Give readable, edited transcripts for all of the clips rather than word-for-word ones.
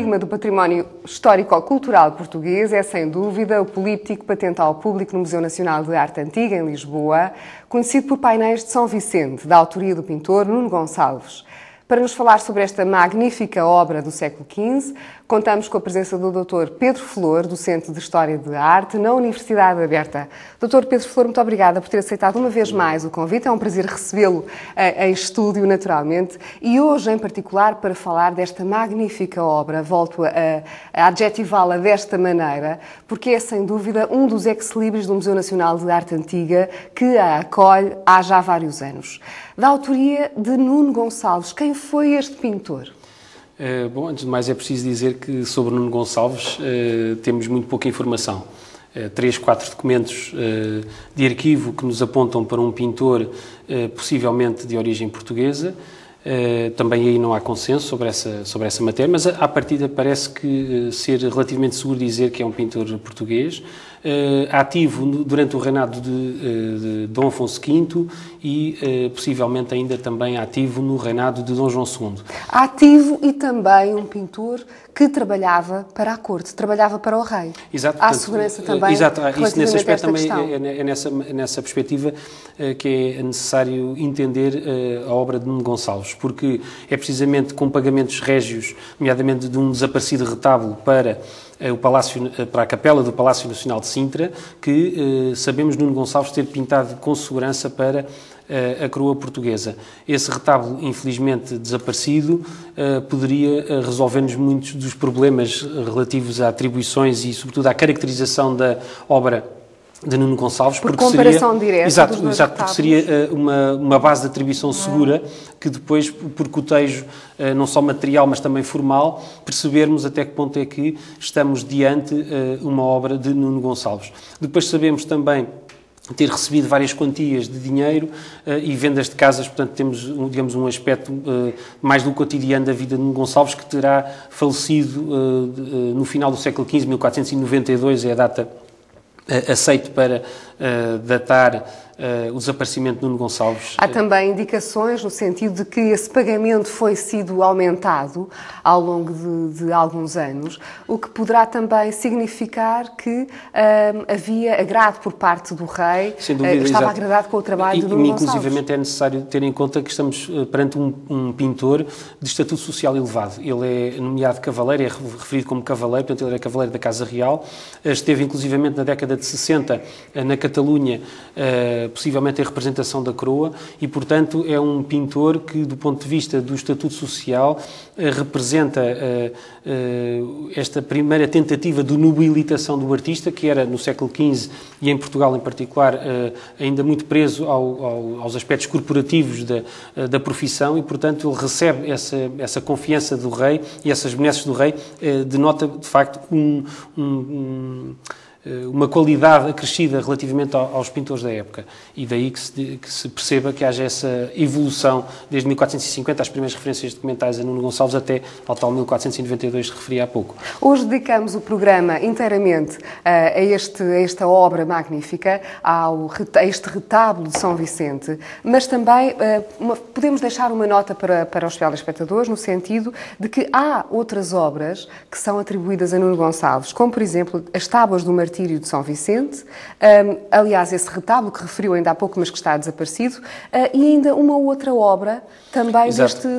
enigma do património histórico-cultural português é, sem dúvida, o políptico patente ao público no Museu Nacional de Arte Antiga, em Lisboa, conhecido por painéis de São Vicente, da autoria do pintor Nuno Gonçalves. Para nos falar sobre esta magnífica obra do século XV, contamos com a presença do Dr. Pedro Flor, do Centro de História de Arte, na Universidade Aberta. Dr. Pedro Flor, muito obrigada por ter aceitado uma vez mais o convite. É um prazer recebê-lo em estúdio, naturalmente, e hoje, em particular, para falar desta magnífica obra. Volto a adjetivá-la desta maneira, porque é, sem dúvida, um dos ex-libris do Museu Nacional de Arte Antiga que a acolhe há já vários anos. Da autoria de Nuno Gonçalves. Quem foi este pintor? Bom, antes de mais é preciso dizer que sobre Nuno Gonçalves temos muito pouca informação. 3, 4 documentos de arquivo que nos apontam para um pintor possivelmente de origem portuguesa. Também aí não há consenso sobre essa matéria, mas à partida parece que ser relativamente seguro dizer que é um pintor português, ativo durante o reinado de Dom Afonso V e possivelmente ainda também ativo no reinado de Dom João II. Ativo e também um pintor que trabalhava para a corte, trabalhava para o rei. Exato. Há segurança também. Exato, isso nesse aspecto também é nessa perspectiva que é necessário entender a obra de Nuno Gonçalves, porque é precisamente com pagamentos régios, nomeadamente de um desaparecido retábulo para a capela do Palácio Nacional de Sintra, que sabemos Nuno Gonçalves ter pintado com segurança para a coroa portuguesa. Esse retábulo, infelizmente desaparecido, poderia resolver-nos muitos dos problemas relativos a atribuições e, sobretudo, à caracterização da obra de Nuno Gonçalves, por comparação direta. Exato, porque seria uma base de atribuição segura que depois, por cotejo não só material, mas também formal, percebermos até que ponto é que estamos diante uma obra de Nuno Gonçalves. Depois sabemos também ter recebido várias quantias de dinheiro e vendas de casas, portanto temos, digamos, um aspecto mais do cotidiano da vida de Nuno Gonçalves, que terá falecido no final do século XV, 1492, é a data aceito para datar o desaparecimento de Nuno Gonçalves. Há também indicações no sentido de que esse pagamento foi sido aumentado ao longo de alguns anos, o que poderá também significar que havia agrado por parte do rei, sem dúvida, estava agradado com o trabalho de Nuno Gonçalves. Inclusivamente é necessário ter em conta que estamos perante um pintor de estatuto social elevado. Ele é nomeado cavaleiro, é referido como cavaleiro, portanto ele era cavaleiro da Casa Real, esteve inclusivamente na década de 60 na Catalunha, possivelmente em representação da coroa, e, portanto, é um pintor que, do ponto de vista do estatuto social, representa esta primeira tentativa de nobilitação do artista, que era no século XV e em Portugal em particular ainda muito preso aos aspectos corporativos da profissão, e, portanto, ele recebe essa confiança do rei e essas benesses do rei, denota, de facto, uma qualidade acrescida relativamente aos pintores da época. E daí que se perceba que haja essa evolução desde 1450, as primeiras referências documentais a Nuno Gonçalves, até ao tal 1492 que referi há pouco. Hoje dedicamos o programa inteiramente a esta obra magnífica, a este retábulo de São Vicente, mas também podemos deixar uma nota para os telespectadores, no sentido de que há outras obras que são atribuídas a Nuno Gonçalves, como, por exemplo, as Tábuas do Martírio de São Vicente, aliás, esse retábulo que referiu ainda há pouco, mas que está desaparecido, e ainda uma outra obra também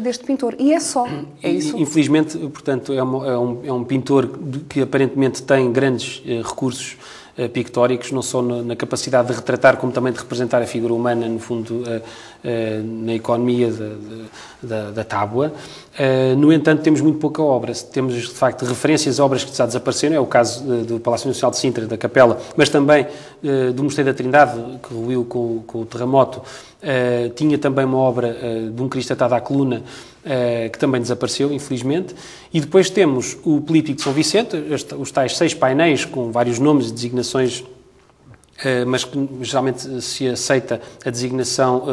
deste pintor. E é só, é isso? Infelizmente, portanto, é um pintor que aparentemente tem grandes recursos pictóricos, não só na capacidade de retratar, como também de representar a figura humana, no fundo, na economia da tábua. No entanto, temos muito pouca obra. Temos, de facto, referências a obras que já desapareceram, é o caso do Palácio Nacional de Sintra, da Capela, mas também do Mosteiro da Trindade, que ruiu com o terremoto. Tinha também uma obra de um Cristo atado à coluna, que também desapareceu, infelizmente. E depois temos o Políptico de São Vicente, os tais 6 painéis com vários nomes e designações, mas que geralmente se aceita a designação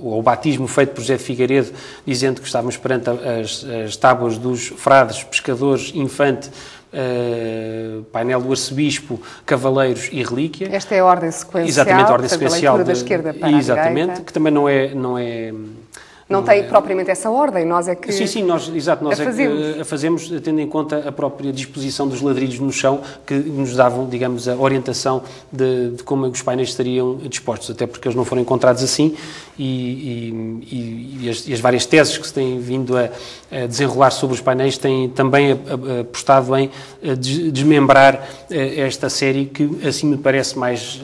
ou o batismo feito por José de Figueiredo, dizendo que estávamos perante as tábuas dos frades, pescadores, infante, painel do arcebispo, cavaleiros e relíquia. Esta é a ordem sequencial. Exatamente, a ordem sequencial da esquerda para exatamente, a direita. que também não é Não tem propriamente essa ordem, nós é que Sim, nós fazemos. É que a fazemos tendo em conta a própria disposição dos ladrilhos no chão, que nos davam, digamos, a orientação de como os painéis estariam dispostos, até porque eles não foram encontrados assim, e as várias teses que se têm vindo a desenrolar sobre os painéis têm também apostado em desmembrar esta série, que assim me parece mais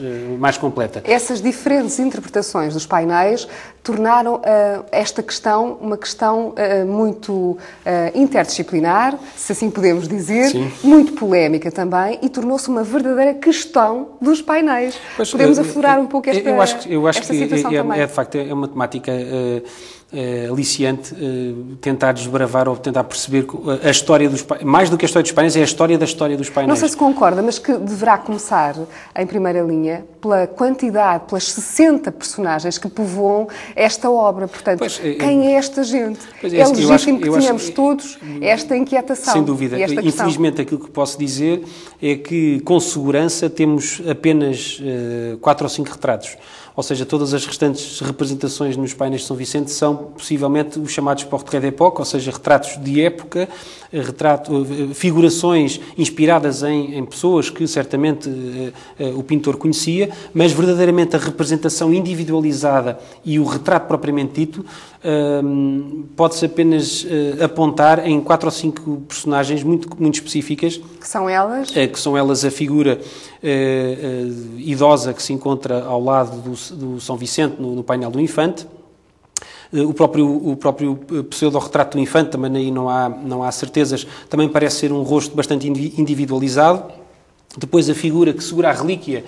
completa. Essas diferentes interpretações dos painéis tornaram esta questão uma questão muito interdisciplinar, se assim podemos dizer, Sim. muito polémica também, e tornou-se uma verdadeira questão dos painéis. Pois, podemos aflorar um pouco esta eu acho que situação também. de facto, é uma temática aliciante tentar desbravar ou tentar perceber a história dos painéis. Mais do que a história dos painéis, é a história da história dos painéis. Não sei se concorda, mas que deverá começar em primeira linha pela quantidade, pelas 60 personagens que povoam esta obra. Portanto, quem é esta gente? É legítimo que tenhamos todos esta inquietação. Sem dúvida. E esta questão. Infelizmente, aquilo que posso dizer é que, com segurança, temos apenas 4 ou 5 retratos. Ou seja, todas as restantes representações nos painéis de São Vicente são, possivelmente, os chamados portraits d'époque, ou seja, retratos de época, figurações inspiradas em pessoas que, certamente, o pintor conhecia, mas, verdadeiramente, a representação individualizada e o retrato propriamente dito pode-se apenas apontar em 4 ou 5 personagens muito específicas. Que são elas? Que são elas a figura idosa que se encontra ao lado do São Vicente, no painel do Infante. O próprio pseudo-retrato do Infante, também aí não há certezas, também parece ser um rosto bastante individualizado. Depois a figura que segura a relíquia,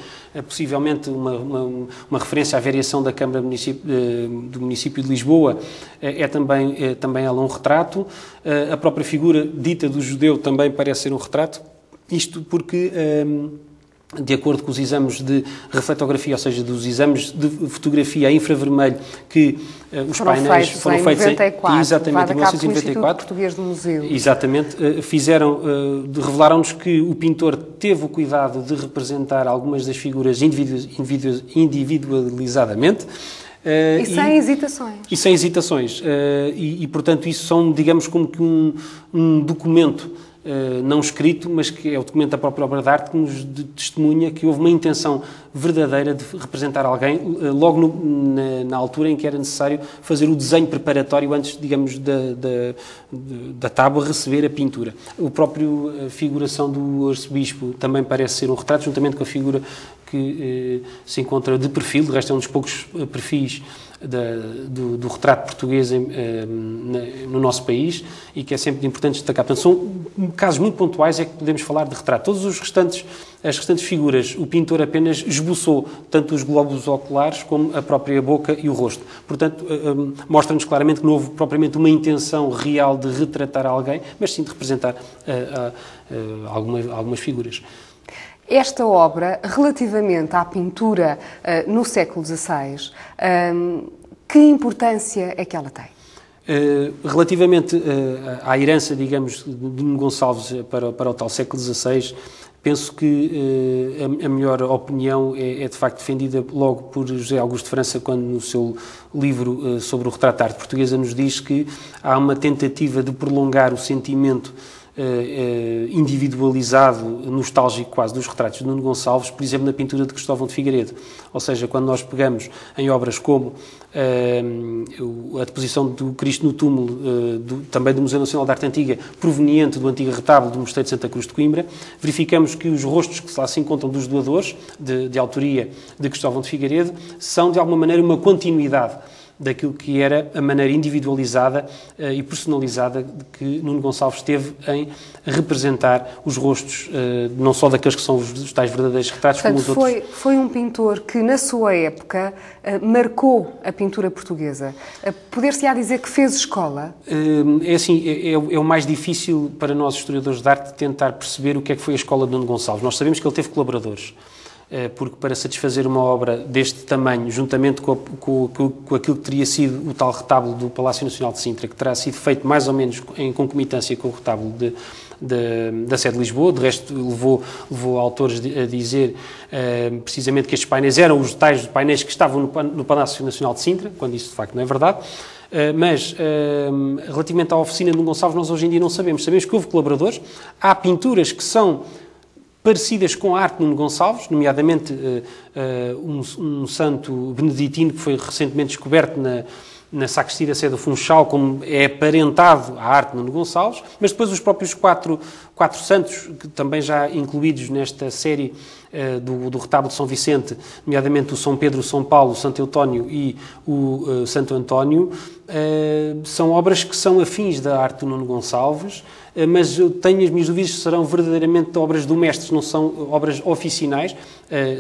possivelmente uma referência à variação da Câmara do município de Lisboa, é também ela um retrato. A própria figura dita do judeu também parece ser um retrato. Isto porque, de acordo com os exames de refletografia, ou seja, dos exames de fotografia a infravermelho que os painéis foram feitos em 94, exatamente, em 1994. Português do Museu. Exatamente, revelaram-nos que o pintor teve o cuidado de representar algumas das figuras individualizadamente. E sem hesitações. E sem hesitações. Portanto, isso são, digamos, como que um documento não escrito, mas que é o documento da própria obra de arte que nos testemunha que houve uma intenção verdadeira de representar alguém logo na altura em que era necessário fazer o desenho preparatório antes, digamos, da tábua receber a pintura. A própria figuração do arcebispo também parece ser um retrato, juntamente com a figura que se encontra de perfil, de resto é um dos poucos perfis do retrato português no nosso país, e que é sempre importante destacar. Portanto, são casos muito pontuais é que podemos falar de retrato. As restantes figuras, o pintor apenas esboçou tanto os globos oculares como a própria boca e o rosto. Portanto, mostra-nos claramente que não houve propriamente uma intenção real de retratar alguém, mas sim de representar algumas figuras. Esta obra, relativamente à pintura no século XVI, que importância é que ela tem? Relativamente à herança, digamos, de Nuno Gonçalves para o tal século XVI, penso que a melhor opinião é de facto defendida logo por José Augusto de França, quando no seu livro sobre o retrato da arte portuguesa nos diz que há uma tentativa de prolongar o sentimento individualizado, nostálgico quase, dos retratos de Nuno Gonçalves, por exemplo, na pintura de Cristóvão de Figueiredo. Ou seja, quando nós pegamos em obras como a deposição do Cristo no túmulo, também do Museu Nacional de Arte Antiga, proveniente do antigo retábulo do Mosteiro de Santa Cruz de Coimbra, verificamos que os rostos que lá se encontram dos doadores, de autoria de Cristóvão de Figueiredo, são, de alguma maneira, uma continuidade daquilo que era a maneira individualizada e personalizada de que Nuno Gonçalves teve em representar os rostos, não só daqueles que são os tais verdadeiros retratos, portanto, como os outros. Foi um pintor que, na sua época, marcou a pintura portuguesa. Poder-se-á dizer que fez escola? É assim, é o mais difícil para nós, historiadores de arte, tentar perceber o que é que foi a escola de Nuno Gonçalves. Nós sabemos que ele teve colaboradores, porque para satisfazer uma obra deste tamanho, juntamente com aquilo que teria sido o tal retábulo do Palácio Nacional de Sintra, que terá sido feito mais ou menos em concomitância com o retábulo da sede de Lisboa, de resto levou autores a dizer precisamente que estes painéis eram os tais painéis que estavam no Palácio Nacional de Sintra, quando isso de facto não é verdade. Mas, relativamente à oficina de Nuno Gonçalves, nós hoje em dia não sabemos. Sabemos que houve colaboradores, há pinturas que são parecidas com a arte de Nuno Gonçalves, nomeadamente um santo beneditino que foi recentemente descoberto na sacristia da Sé do Funchal, como é aparentado à arte de Nuno Gonçalves, mas depois os próprios quatro santos, que também já incluídos nesta série do retábulo de São Vicente, nomeadamente o São Pedro, o São Paulo, o Santo Eutónio e o Santo António, são obras que são afins da arte de Nuno Gonçalves, mas eu tenho as minhas dúvidas se serão verdadeiramente obras do mestre, não são obras oficinais,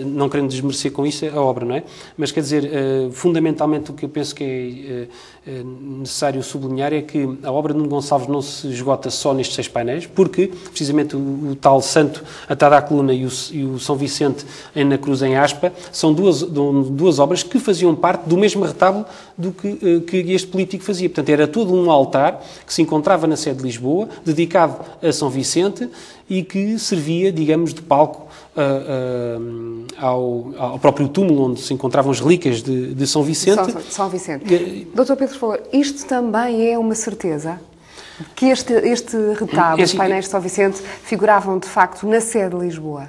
não querendo desmerecer com isso a obra, não é? Mas, quer dizer, fundamentalmente o que eu penso que é necessário sublinhar é que a obra de Nuno Gonçalves não se esgota só nestes 6 painéis, porque, precisamente, o tal Santo atado à coluna e o São Vicente na cruz em aspa são duas obras que faziam parte do mesmo retábulo do que este político fazia. Portanto, era todo um altar que se encontrava na sede de Lisboa, dedicado a São Vicente e que servia, digamos, de palco ao próprio túmulo onde se encontravam as relíquias de São Vicente. São Vicente. Dr. Pedro Flor, isto também é uma certeza? Que este retábulo, os painéis de São Vicente, figuravam de facto na sede de Lisboa?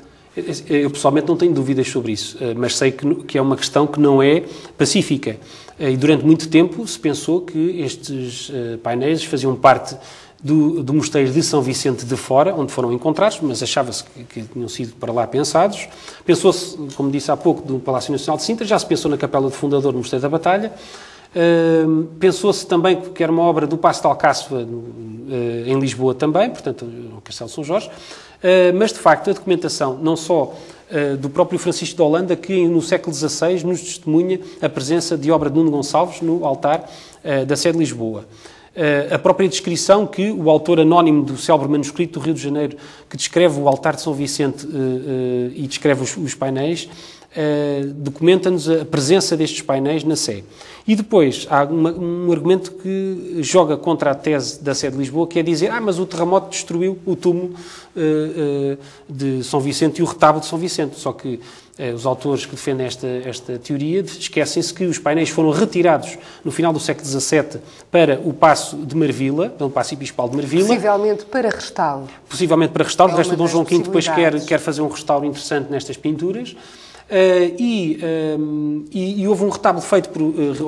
Eu pessoalmente não tenho dúvidas sobre isso, mas sei que é uma questão que não é pacífica. E durante muito tempo se pensou que estes painéis faziam parte do mosteiro de São Vicente de Fora, onde foram encontrados, mas achava-se que tinham sido para lá pensados. Pensou-se, como disse há pouco, do Palácio Nacional de Sintra, já se pensou na capela de fundador do Mosteiro da Batalha. Pensou-se também que era uma obra do Paço de Alcáçova em Lisboa também, portanto, no Castelo de São Jorge. Mas, de facto, a documentação, não só do próprio Francisco de Holanda, que no século XVI nos testemunha a presença de obra de Nuno Gonçalves no altar da sede de Lisboa. A própria descrição que o autor anónimo do célebre manuscrito do Rio de Janeiro, que descreve o altar de São Vicente e descreve os painéis, documenta-nos a presença destes painéis na Sé. E depois há um argumento que joga contra a tese da Sé de Lisboa, que é dizer, mas o terremoto destruiu o túmulo de São Vicente e o retábulo de São Vicente. Só que os autores que defendem esta teoria esquecem-se que os painéis foram retirados no final do século XVII para o Paço de Marvila, pelo Paço Episcopal de Marvila. Possivelmente para restauro. Possivelmente para restauro. O resto do Dom João V depois quer fazer um restauro interessante nestas pinturas. E houve um retábulo feito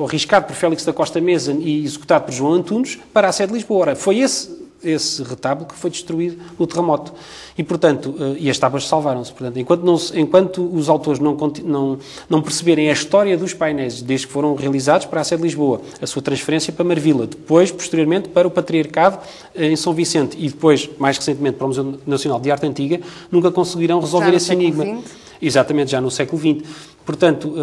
arriscado por Félix da Costa Meza e executado por João Antunes para a sede de Lisboa. Ora, foi esse retábulo que foi destruído no terremoto. E, portanto, as tábuas salvaram-se. Portanto, enquanto os autores não perceberem a história dos painéis desde que foram realizados para a sede de Lisboa, a sua transferência para Marvila, depois, posteriormente, para o Patriarcado em São Vicente e depois, mais recentemente, para o Museu Nacional de Arte Antiga, nunca conseguirão resolver esse enigma. Exatamente, já no século XX. Portanto,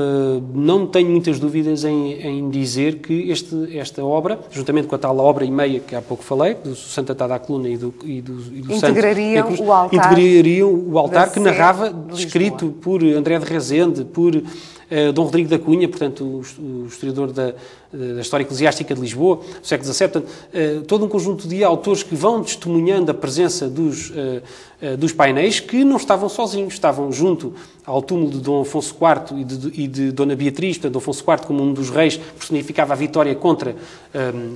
não tenho muitas dúvidas em dizer que esta obra, juntamente com a tal obra e meia que há pouco falei, do Santo atado à coluna e do integrariam Santo... Integrariam o altar que narrava, escrito por André de Rezende, por Dom Rodrigo da Cunha, portanto, o historiador da História Eclesiástica de Lisboa, do século XVII, portanto, todo um conjunto de autores que vão testemunhando a presença dos painéis, que não estavam sozinhos, estavam junto ao túmulo de Dom Afonso IV e de Dona Beatriz, portanto, Dom Afonso IV como um dos reis que personificava a vitória contra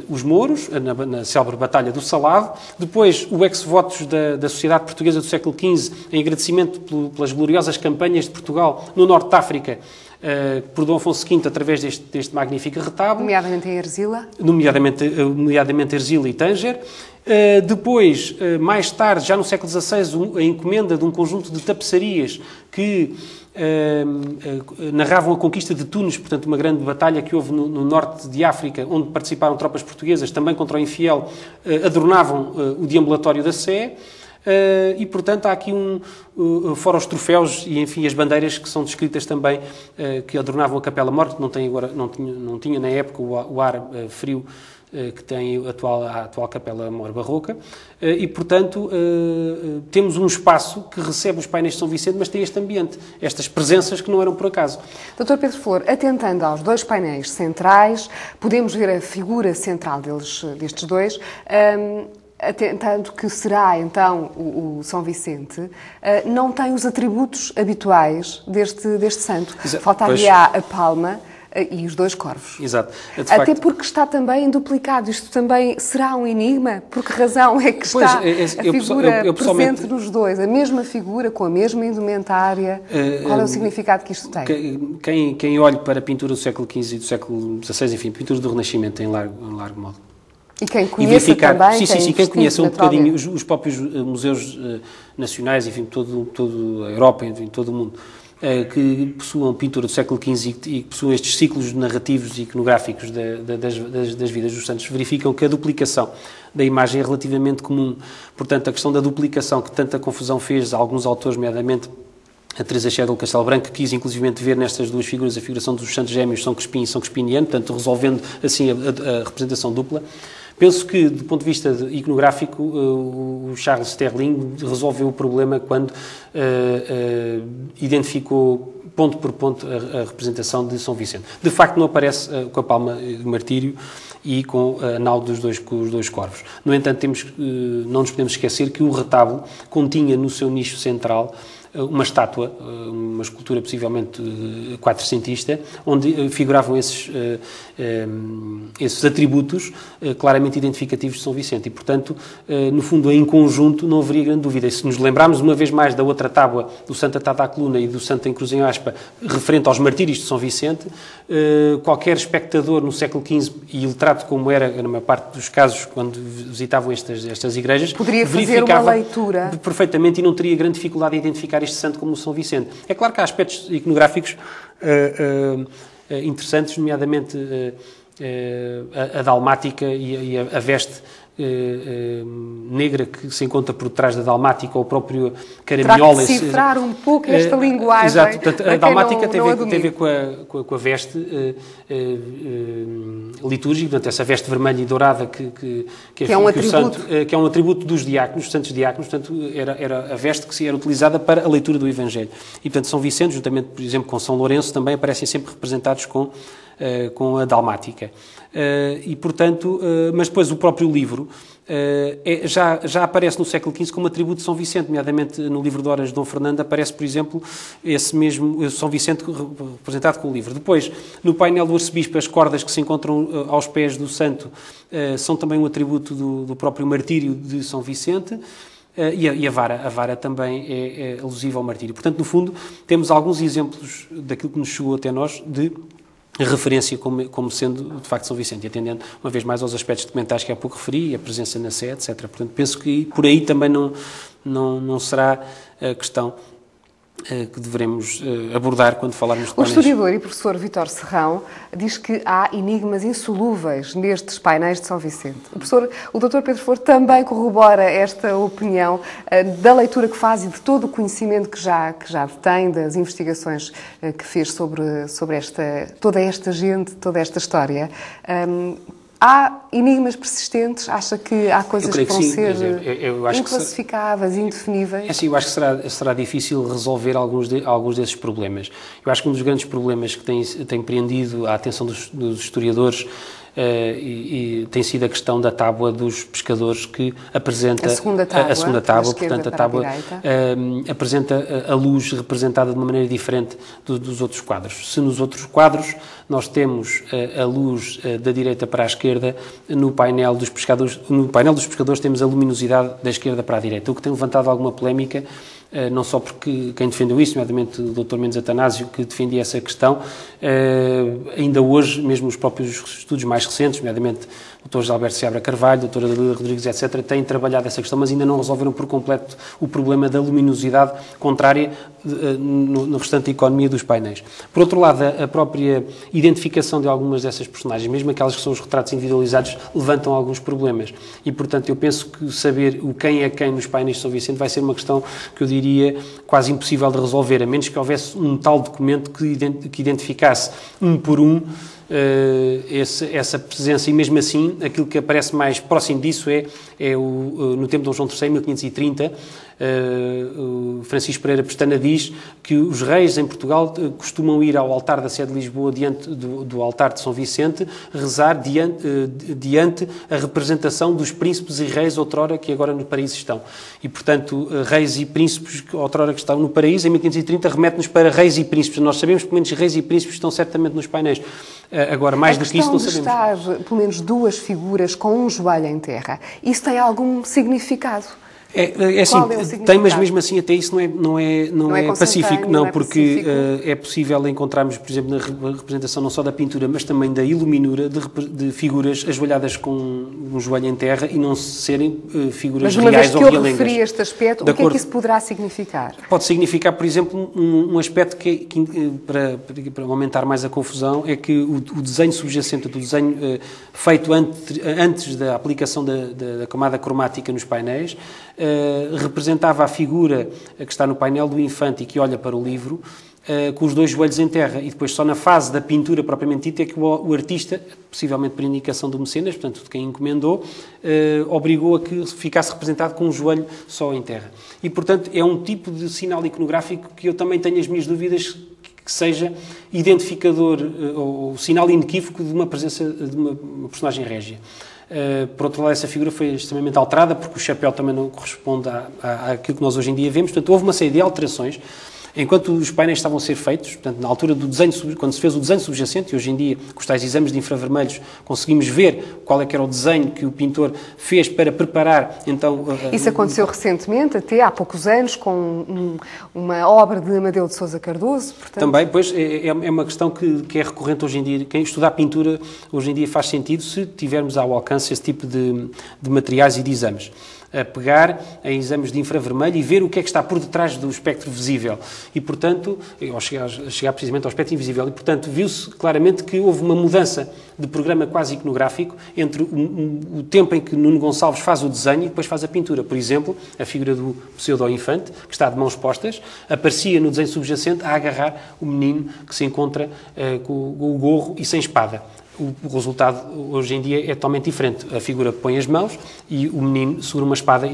os mouros, na célebre Batalha do Salado, depois o ex-votos da Sociedade Portuguesa do século XV, em agradecimento pelas gloriosas campanhas de Portugal no Norte de África, por Dom Afonso V, através deste magnífico retábulo. Nomeadamente em Erzila. Nomeadamente Erzila e Tânger. Depois, mais tarde, já no século XVI, a encomenda de um conjunto de tapeçarias que narravam a conquista de Tunis, portanto, uma grande batalha que houve no norte de África, onde participaram tropas portuguesas, também contra o infiel, adornavam o deambulatório da Sé. E, portanto, há aqui fora os troféus e, enfim, as bandeiras que são descritas também, que adornavam a Capela Mor, que não tinha na época o ar frio que tem a atual Capela Mor barroca. E, portanto, temos um espaço que recebe os painéis de São Vicente, mas tem este ambiente, estas presenças que não eram por acaso. Dr. Pedro Flor, atentando aos dois painéis centrais, podemos ver a figura central destes dois, atentando que será, então, o São Vicente, não tem os atributos habituais deste santo. Faltaria a palma, e os dois corvos. Exato. Até porque está também duplicado. Isto também será um enigma? Por que razão é que está a figura presente nos dois? A mesma figura, com a mesma indumentária? Qual é o significado que isto tem? Quem olhe para a pintura do século XV e do século XVI, enfim, pintura do Renascimento em largo modo. E quem conheça também, quem conheça um bocadinho os próprios museus nacionais, enfim, toda a Europa, enfim, todo o mundo, que possuam pintura do século XV e que possuam estes ciclos narrativos e iconográficos das vidas dos santos, verificam que a duplicação da imagem é relativamente comum. Portanto, a questão da duplicação, que tanta confusão fez a alguns autores, nomeadamente a Teresa Schedel Castelo Branco, quis inclusive ver nestas duas figuras a figuração dos santos gêmeos São Crispim e São Crispiniano, portanto, resolvendo assim a representação dupla. Penso que, do ponto de vista iconográfico, o Charles Sterling resolveu o problema quando identificou ponto por ponto a representação de São Vicente. De facto, não aparece com a palma de martírio e com a nau com os dois corvos. No entanto, não nos podemos esquecer que o retábulo continha no seu nicho central uma estátua, uma escultura possivelmente quatrocentista, onde figuravam esses atributos claramente identificativos de São Vicente. E, portanto, no fundo, em conjunto, não haveria grande dúvida. E se nos lembrarmos uma vez mais da outra tábua do Santo Atado à Coluna e do Santo em Cruz em Aspa, referente aos martírios de São Vicente, qualquer espectador no século XV, e iletrado como era, na maior parte dos casos, quando visitavam estas igrejas, poderia fazer uma leitura perfeitamente e não teria grande dificuldade em identificar este santo como o São Vicente. É claro que há aspectos iconográficos interessantes, nomeadamente a dalmática e a veste negra que se encontra por trás da dalmática, ou o próprio caraminhola. Terá que cifrar um pouco esta linguagem. Exato, portanto, a dalmática tem a ver com a veste litúrgica, portanto, essa veste vermelha e dourada que é um atributo. Que é um atributo dos diáconos, dos santos diáconos, portanto, era a veste que era utilizada para a leitura do Evangelho. E, portanto, São Vicente, juntamente, por exemplo, com São Lourenço, também aparecem sempre representados com a dalmática. E, portanto, mas depois o próprio livro já aparece no século XV como atributo de São Vicente, nomeadamente no livro de Horas de Dom Fernando aparece, por exemplo, esse mesmo São Vicente representado com o livro. Depois, no painel do arcebispo, as cordas que se encontram aos pés do santo são também um atributo do próprio martírio de São Vicente. E a vara também é alusiva ao martírio. Portanto, no fundo, temos alguns exemplos daquilo que nos chegou até nós de referência como sendo, de facto, São Vicente, e atendendo, uma vez mais, aos aspectos documentais que há pouco referi, a presença na Sé, etc. Portanto, penso que por aí também não será a questão que devemos abordar quando falarmos de painéis. O historiador e professor Vítor Serrão diz que há enigmas insolúveis nestes painéis de São Vicente. O Dr. Pedro Foro também corrobora esta opinião da leitura que faz e de todo o conhecimento que já tem, das investigações que fez sobre toda esta gente, toda esta história. Há enigmas persistentes? Acha que há coisas que vão ser inclassificáveis, indefiníveis? É assim, eu acho que será difícil resolver alguns desses problemas. Eu acho que um dos grandes problemas que tem prendido a atenção dos historiadores e tem sido a questão da tábua dos pescadores, que apresenta a segunda tábua, portanto a tábua apresenta a luz representada de uma maneira diferente dos outros quadros. Se nos outros quadros nós temos a luz da direita para a esquerda, no painel dos pescadores temos a luminosidade da esquerda para a direita, o que tem levantado alguma polémica, não só porque quem defendeu isso, nomeadamente o Dr. Mendes Atanásio, que defendia essa questão, ainda hoje, mesmo os próprios estudos mais recentes, nomeadamente o Dr. José Alberto Seabra Carvalho, o Dr. Adalila Rodrigues, etc., têm trabalhado essa questão, mas ainda não resolveram por completo o problema da luminosidade contrária no restante da economia dos painéis. Por outro lado, a própria identificação de algumas dessas personagens, mesmo aquelas que são os retratos individualizados, levantam alguns problemas. E, portanto, eu penso que saber o quem é quem nos painéis de São Vicente vai ser uma questão que eu diria quase impossível de resolver, a menos que houvesse um tal documento que identificasse um por um essa presença, e mesmo assim, aquilo que aparece mais próximo disso no tempo de Dom João III, 1530, o Francisco Pereira Pestana diz que os reis em Portugal costumam ir ao altar da sede de Lisboa, diante do altar de São Vicente, rezar diante a representação dos príncipes e reis outrora que agora no paraíso estão. E, portanto, reis e príncipes outrora que estão no paraíso, em 1530, remete-nos para reis e príncipes. Nós sabemos que, pelo menos, reis e príncipes estão certamente nos painéis. Agora, mais do que isso, não sabemos. A questão de estar, pelo menos, duas figuras com um joelho em terra, isso tem algum significado? Assim, tem, mas mesmo assim até isso não é pacífico, não, porque é possível encontrarmos, por exemplo, na representação não só da pintura, mas também da iluminura, de figuras ajoelhadas com um joelho em terra e não serem figuras reais ou realengas. Mas uma vez que eu referi este aspecto, o que é que isso poderá significar? Pode significar, por exemplo, um aspecto que para aumentar mais a confusão, é que o desenho subjacente, o desenho feito antes da aplicação da camada cromática nos painéis, representava a figura que está no painel do infante e que olha para o livro com os dois joelhos em terra, e depois só na fase da pintura propriamente dita é que o artista, possivelmente por indicação do mecenas, portanto de quem encomendou, obrigou a que ficasse representado com um joelho só em terra. E portanto é um tipo de sinal iconográfico que eu também tenho as minhas dúvidas que seja identificador ou sinal inequívoco de uma presença de uma personagem régia. Por outro lado, essa figura foi extremamente alterada, porque o chapéu também não corresponde àquilo que nós hoje em dia vemos. Portanto, houve uma série de alterações. Enquanto os painéis estavam a ser feitos, portanto, na altura do desenho, quando se fez o desenho subjacente, e hoje em dia, com os tais exames de infravermelhos, conseguimos ver qual é que era o desenho que o pintor fez para preparar, então... Isso aconteceu recentemente, até há poucos anos, com uma obra de Amadeu de Sousa Cardoso, portanto... Também, pois, é uma questão que é recorrente hoje em dia. Quem estudar pintura, hoje em dia, faz sentido se tivermos ao alcance esse tipo de materiais e de exames. A pegar em exames de infravermelho e ver o que é que está por detrás do espectro visível. E, portanto, ao chegar precisamente ao espectro invisível, e, portanto, viu-se claramente que houve uma mudança de programa quase iconográfico entre o tempo em que Nuno Gonçalves faz o desenho e depois faz a pintura. Por exemplo, a figura do pseudo-infante, que está de mãos postas, aparecia no desenho subjacente a agarrar o menino que se encontra com o gorro e sem espada. O resultado, hoje em dia, é totalmente diferente. A figura põe as mãos e o menino segura uma espada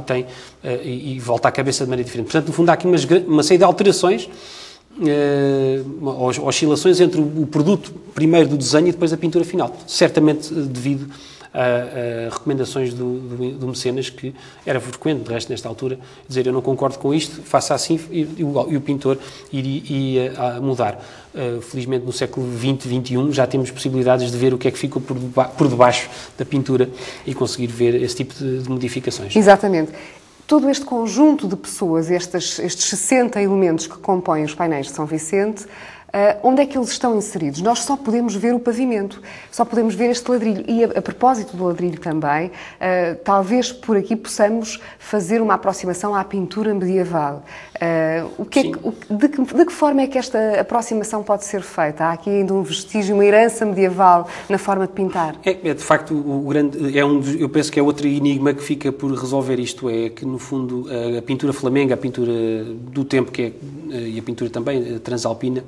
e volta a cabeça de maneira diferente. Portanto, no fundo, há aqui uma série de alterações, oscilações entre o produto primeiro do desenho e depois a pintura final. Certamente devido a recomendações do mecenas, que era frequente, de resto, nesta altura, dizer: eu não concordo com isto, faça assim, e o pintor iria mudar. Felizmente, no século XX, XXI, já temos possibilidades de ver o que é que ficou por debaixo da pintura e conseguir ver esse tipo de modificações. Exatamente. Todo este conjunto de pessoas, estes 60 elementos que compõem os painéis de São Vicente, onde é que eles estão inseridos? Nós só podemos ver o pavimento, só podemos ver este ladrilho. E a propósito do ladrilho também, talvez por aqui possamos fazer uma aproximação à pintura medieval. De que forma é que esta aproximação pode ser feita? Há aqui ainda um vestígio, uma herança medieval na forma de pintar? De facto, eu penso que é outro enigma que fica por resolver. Isto é que, no fundo, a pintura flamenga, a pintura do tempo, e a pintura também transalpina,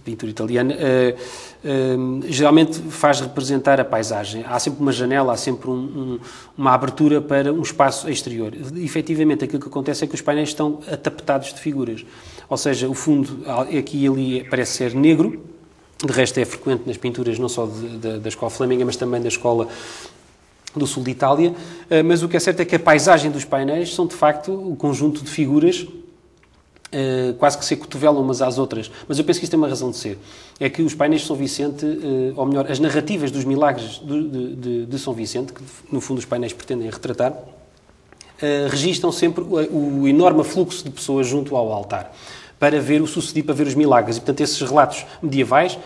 pintura italiana, geralmente faz representar a paisagem. Há sempre uma janela, há sempre uma abertura para um espaço exterior. Efetivamente, aquilo que acontece é que os painéis estão atapetados de figuras. Ou seja, o fundo aqui e ali parece ser negro. De resto, é frequente nas pinturas não só da escola flamenga, mas também da escola do sul de Itália. Mas o que é certo é que a paisagem dos painéis são, de facto, um conjunto de figuras quase que se cotovelam umas às outras. Mas eu penso que isto tem uma razão de ser. É que os painéis de São Vicente, ou melhor, as narrativas dos milagres de São Vicente, que no fundo os painéis pretendem retratar, registram sempre o enorme fluxo de pessoas junto ao altar, para ver o sucedido, para ver os milagres. E, portanto, esses relatos medievais,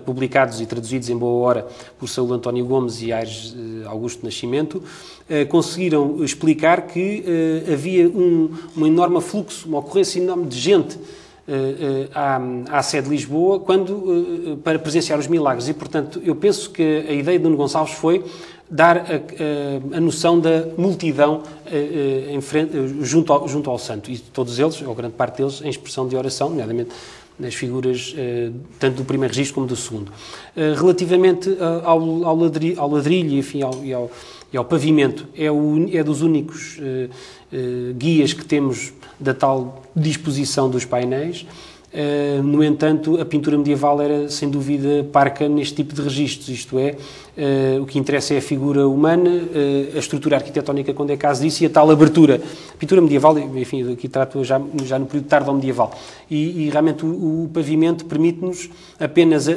publicados e traduzidos em boa hora por Saúl António Gomes e Aires Augusto Nascimento, conseguiram explicar que havia um enorme fluxo, uma ocorrência enorme de gente à sede de Lisboa para presenciar os milagres. E, portanto, eu penso que a ideia de Nuno Gonçalves foi dar a noção da multidão junto ao santo. E todos eles, ou grande parte deles, em expressão de oração, nomeadamente nas figuras tanto do primeiro registro como do segundo. Relativamente ao ladrilho, enfim, e ao pavimento, é dos únicos guias que temos da tal disposição dos painéis. No entanto, a pintura medieval era, sem dúvida, parca neste tipo de registros, isto é, o que interessa é a figura humana, a estrutura arquitetónica, quando é caso disso, e a tal abertura. A pintura medieval, enfim, aqui trato já no período tardo-medieval, e realmente o pavimento permite-nos apenas a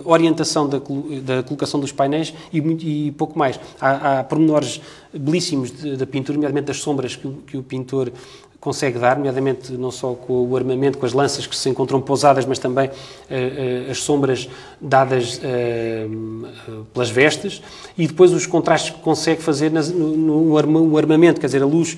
orientação da colocação dos painéis e pouco mais. Há pormenores belíssimos da pintura, nomeadamente das sombras que o pintor consegue dar, nomeadamente não só com o armamento, com as lanças que se encontram pousadas, mas também as sombras dadas pelas vestes, e depois os contrastes que consegue fazer no armamento, quer dizer, a luz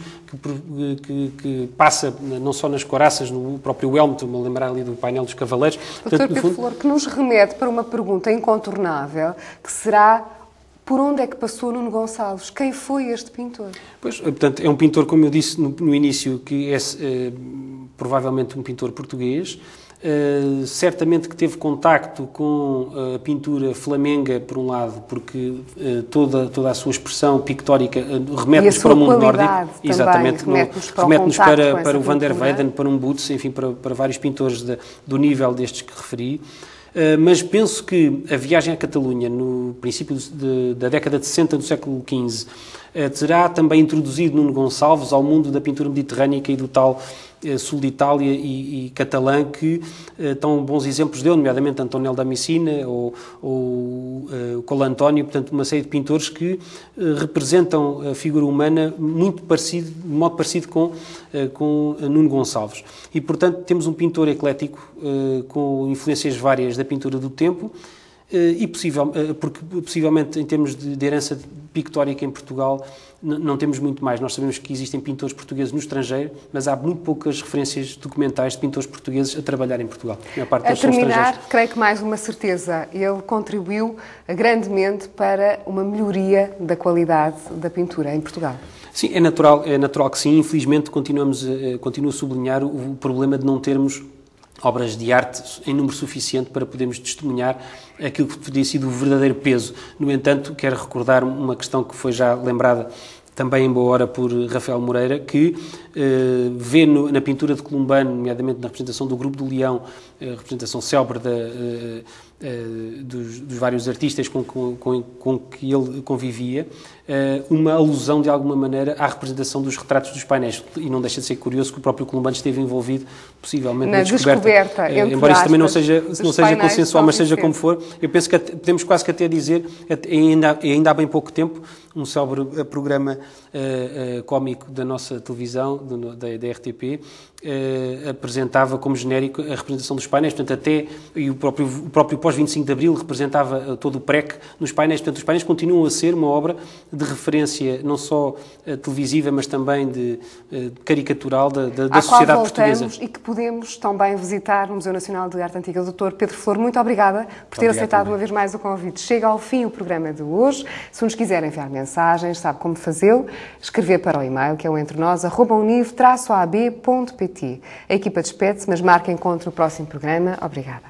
que passa não só nas couraças, no próprio elmo, estou-me a lembrar ali do painel dos cavaleiros. Dr. Pedro Flor, que nos remete para uma pergunta incontornável, que será: por onde é que passou Nuno Gonçalves? Quem foi este pintor? Pois, portanto, é um pintor, como eu disse no início, que é provavelmente um pintor português. Certamente que teve contacto com a pintura flamenga, por um lado, porque toda a sua expressão pictórica remete-nos para o mundo nórdico. Exatamente, remete-nos para o Van der Weyden, para um Boots, enfim, para vários pintores do nível destes que referi. Mas penso que a viagem à Catalunha, no princípio da década de 60 do século XV, terá também introduzido Nuno Gonçalves ao mundo da pintura mediterrânica e do tal sul de Itália e catalã, que tão bons exemplos deu, nomeadamente Antonio da Messina ou Colantónio, portanto uma série de pintores que representam a figura humana muito parecido, de modo parecido com Nuno Gonçalves. E, portanto, temos um pintor eclético com influências várias da pintura do tempo, porque possivelmente em termos de herança pictórica em Portugal não temos muito mais. Nós sabemos que existem pintores portugueses no estrangeiro, mas há muito poucas referências documentais de pintores portugueses a trabalhar em Portugal. A terminar, creio que mais uma certeza: ele contribuiu grandemente para uma melhoria da qualidade da pintura em Portugal. Sim, é natural que sim. Infelizmente continuo a sublinhar o problema de não termos obras de arte em número suficiente para podermos testemunhar aquilo que podia sido o verdadeiro peso. No entanto, quero recordar uma questão que foi já lembrada também em boa hora por Rafael Moreira, que vê na pintura de Columbano, nomeadamente na representação do Grupo do Leão, a representação célebre dos vários artistas com que ele convivia, uma alusão, de alguma maneira, à representação dos retratos dos painéis. E não deixa de ser curioso que o próprio Columbano esteve envolvido, possivelmente, na descoberta embora isso também não seja consensual, mas seja como for. Eu penso que podemos quase que até dizer, ainda há bem pouco tempo, um célebre programa cómico da nossa televisão, da RTP, apresentava como genérico a representação dos painéis, portanto, e o próprio pós-25 de Abril representava todo o PREC nos painéis. Portanto, os painéis continuam a ser uma obra de referência não só televisiva, mas também de caricatural da sociedade portuguesa. E que podemos também visitar no Museu Nacional de Arte Antiga. Dr. Pedro Flor, muito obrigada por ter aceitado uma vez mais o convite. Chega ao fim o programa de hoje. Se nos quiserem enviar mensagens, sabe como fazê-lo. Escrever para o e-mail, que é o entrenos@univ-ab.pt. A equipa despede-se, mas marca encontro no próximo programa. Obrigada.